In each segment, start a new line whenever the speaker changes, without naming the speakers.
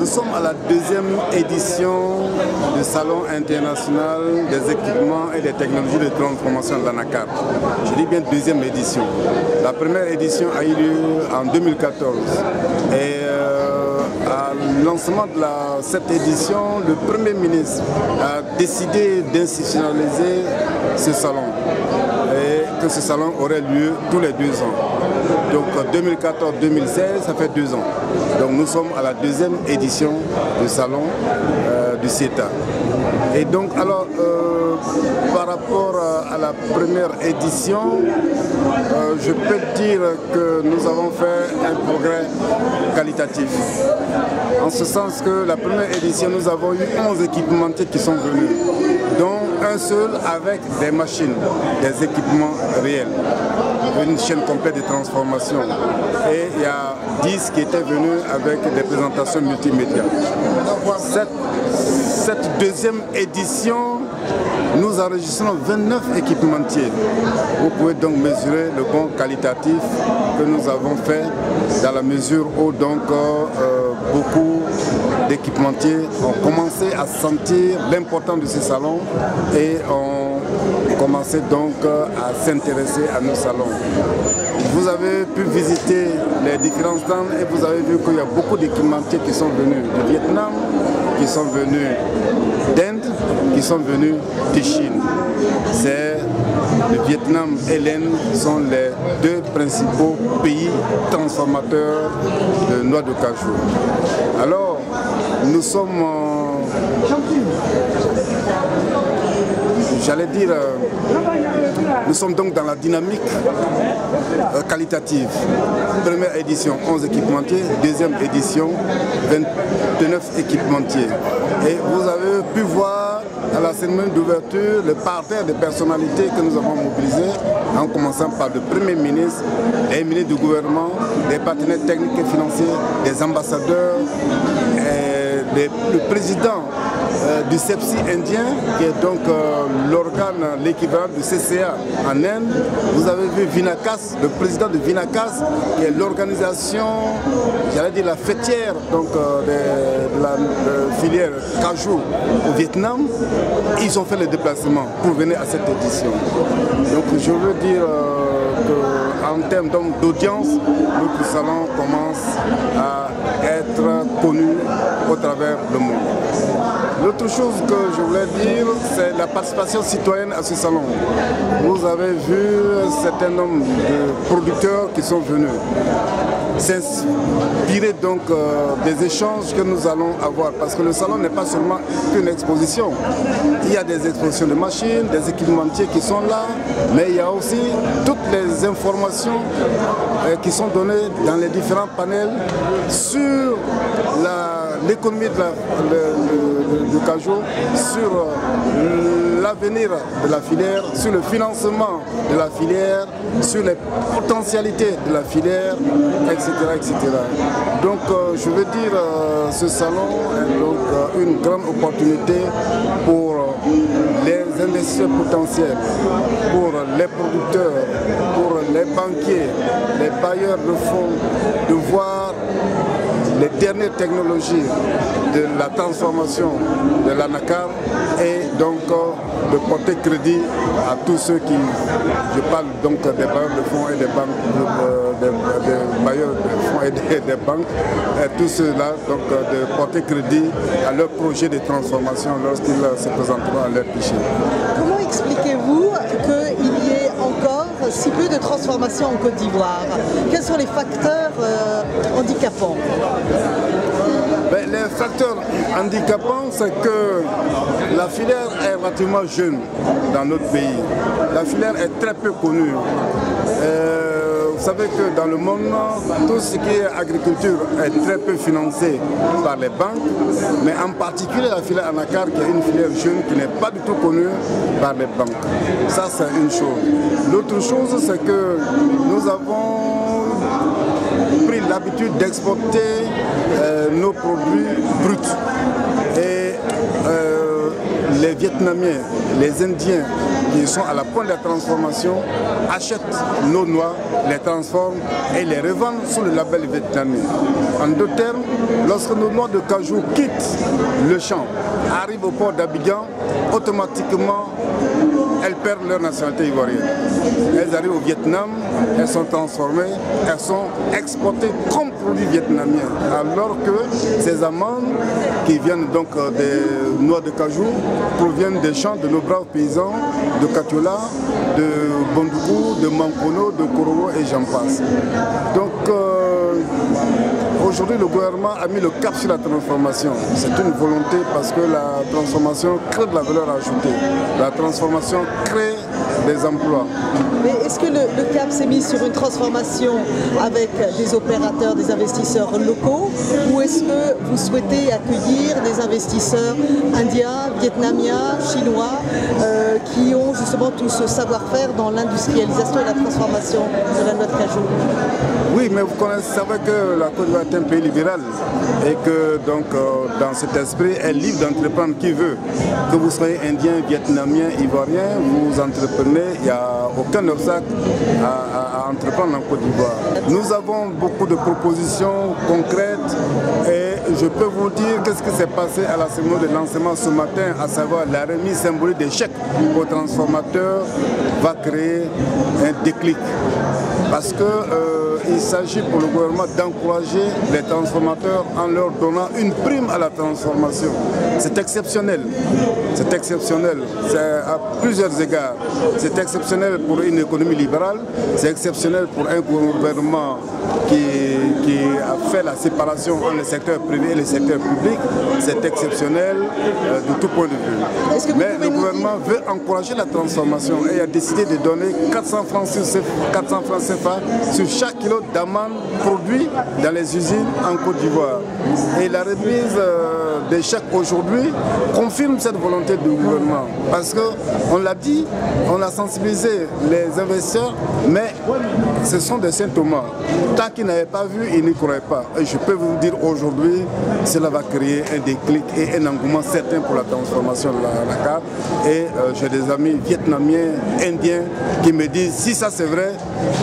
nous sommes à la deuxième édition du Salon international des équipements et des technologies de transformation de l'ANACAR. Je dis bien deuxième édition. La première édition a eu lieu en 2014. Et à lancement de cette édition, le Premier ministre a décidé d'institutionnaliser ce salon. Et que ce salon aurait lieu tous les 2 ans. Donc 2014-2016, ça fait 2 ans. Donc nous sommes à la deuxième édition du salon du CETA. Et donc alors, par rapport à la première édition, je peux dire que nous avons fait un progrès qualitatif. En ce sens que la première édition, nous avons eu 11 équipementiers qui sont venus, dont un seul avec des machines, des équipements réels, une chaîne complète de transformation. Et il y a 10 qui étaient venus avec des présentations multimédia. Cette deuxième édition, nous enregistrons 29 équipementiers. Vous pouvez donc mesurer le bon qualitatif que nous avons fait dans la mesure où donc beaucoup d'équipementiers ont commencé à sentir l'importance de ces salons et ont commencé donc à s'intéresser à nos salons. Vous avez pu visiter les différents stands et vous avez vu qu'il y a beaucoup d'équipementiers qui sont venus du Vietnam, qui sont venus d'Inde, qui sont venus de Chine. Le Vietnam et l'Inde sont les 2 principaux pays transformateurs de noix de cajou. Alors, nous sommes, j'allais dire, nous sommes donc dans la dynamique qualitative. Première édition, 11 équipementiers. Deuxième édition, 29 équipementiers. Et vous avez pu voir à la cérémonie d'ouverture le parterre de personnalités que nous avons mobilisées, en commençant par le Premier ministre, les ministres du gouvernement, les partenaires techniques et financiers, les ambassadeurs, le président du CEPSI indien, qui est donc l'organe, l'équivalent du CCA en Inde. Vous avez vu Vinacas, le président de Vinacas, qui est l'organisation, j'allais dire la fêtière donc, de la filière cajou au Vietnam. Ils ont fait le déplacement pour venir à cette édition. Donc je veux dire qu'en termes d'audience, notre salon commence à être connu au travers le monde. L'autre chose que je voulais dire, c'est la participation citoyenne à ce salon. Vous avez vu un certain nombre de producteurs qui sont venus s'inspirer donc des échanges que nous allons avoir, parce que le salon n'est pas seulement qu'une exposition. Il y a des expositions de machines, des équipementiers qui sont là, mais il y a aussi toutes les informations qui sont données dans les différents panels sur l'économie du cajou, sur l'avenir de la filière, sur le financement de la filière, sur les potentialités de la filière, etc. etc. Donc je veux dire, ce salon est donc une grande opportunité pour les investisseurs potentiels, pour les producteurs, pour les banquiers, les bailleurs de fonds, de voir les dernières technologies de la transformation de l'ANACAR et donc de porter crédit à tous ceux qui, je parle donc des bailleurs de fonds et des banques, des bailleurs de fonds et des banques, et tous ceux-là, donc de porter crédit à leurs projets de transformation lorsqu'ils se présenteront à leur guichet.
Comment expliquez-vous qu'il y ait encore si peu de transformation en Côte d'Ivoire? Quels sont les facteurs handicapants?
Les facteurs handicapants, c'est que la filière est relativement jeune dans notre pays. La filière est très peu connue. Vous savez que dans le monde, tout ce qui est agriculture est très peu financé par les banques, mais en particulier la filière ANACAR, qui est une filière jeune qui n'est pas du tout connue par les banques. Ça, c'est une chose. L'autre chose, c'est que nous avons pris l'habitude d'exporter nos produits bruts. Et les Vietnamiens, les Indiens, qui sont à la pointe de la transformation achètent nos noix, les transforment et les revendent sous le label vietnamien. En deux termes, lorsque nos noix de cajou quittent le champ, arrivent au port d'Abidjan, automatiquement elles perdent leur nationalité ivoirienne. Elles arrivent au Vietnam, elles sont transformées, elles sont exportées comme produits vietnamiens. Alors que ces amandes qui viennent donc des noix de cajou proviennent des champs de nos braves paysans de Katiola, de Bondougou, de Mankono, de Korowo et j'en passe. Donc aujourd'hui le gouvernement a mis le cap sur la transformation. C'est une volonté parce que la transformation crée de la valeur ajoutée. La transformation crée des emplois.
Mais est-ce que le cap s'est mis sur une transformation avec des opérateurs, des investisseurs locaux, ou est-ce que vous souhaitez accueillir des investisseurs indiens, vietnamiens, chinois, qui ont justement tout ce savoir-faire dans l'industrialisation et la transformation de la noix de cajou?
Oui, mais vous savez que la Côte d'Ivoire est un pays libéral et que donc dans cet esprit, elle est libre d'entreprendre qui veut. Que vous soyez indien, vietnamien, ivoirien, vous entreprenez, il n'y a aucun obstacle à entreprendre en Côte d'Ivoire. Nous avons beaucoup de propositions concrètes et je peux vous dire qu'est-ce qui s'est passé à la cérémonie de lancement ce matin, à savoir la remise symbolique des chèques aux transformateurs va créer un déclic. Parce qu'il s'agit pour le gouvernement d'encourager les transformateurs en leur donnant une prime à la transformation. C'est exceptionnel. C'est exceptionnel. C'est à plusieurs égards. C'est exceptionnel pour une économie libérale. C'est exceptionnel pour un gouvernement qui a fait la séparation entre le secteur privé et le secteur public. C'est exceptionnel de tout point de vue. Mais le gouvernement veut encourager la transformation et a décidé de donner 400 francs CFA sur chaque kilo d'amandes produit dans les usines en Côte d'Ivoire. Et la remise des chèques aujourd'hui confirme cette volonté du gouvernement. Parce qu'on l'a dit, on a sensibilisé les investisseurs, mais ce sont des saint Thomas. Tant qu'ils n'avaient pas vu, ils n'y croyaient pas. Et je peux vous dire aujourd'hui, cela va créer un déclic et un engouement certain pour la transformation de la carte. Et j'ai des amis vietnamiens, indiens qui me disent, si ça c'est vrai,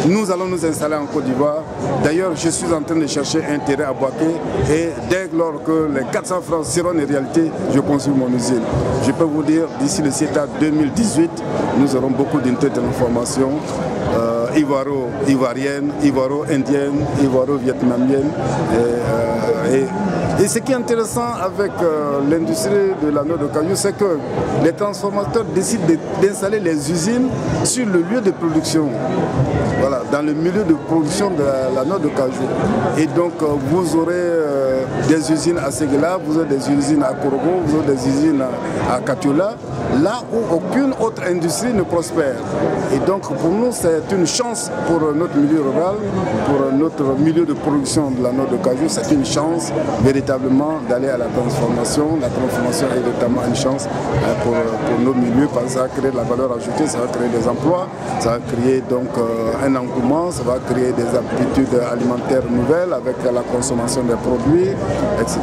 nous allons nous installer en Côte d'Ivoire. D'ailleurs, je suis en train de chercher un terrain à Boaké et dès lors que les 400 francs seront une réalité, je construis mon usine. Je peux vous dire, d'ici le CETA 2018, nous aurons beaucoup d'unités de transformation ivoiro-ivoirienne, ivoiro-indienne, ivoiro-vietnamienne. Et ce qui est intéressant avec l'industrie de la noix de cajou, c'est que les transformateurs décident d'installer les usines sur le lieu de production. Voilà, dans le milieu de production de la noix de cajou. Et donc vous aurez des usines à Séguéla, vous aurez des usines à Korogo, vous aurez des usines à Katiola, là où aucune autre industrie ne prospère. Et donc pour nous c'est une chance pour notre milieu rural, pour notre milieu de production de la noix de cajou, c'est une chance véritablement d'aller à la transformation. La transformation est véritablement une chance pour nos milieux parce que ça va créer de la valeur ajoutée, ça va créer des emplois, ça va créer donc un engouement, ça va créer des habitudes alimentaires nouvelles avec la consommation des produits, etc.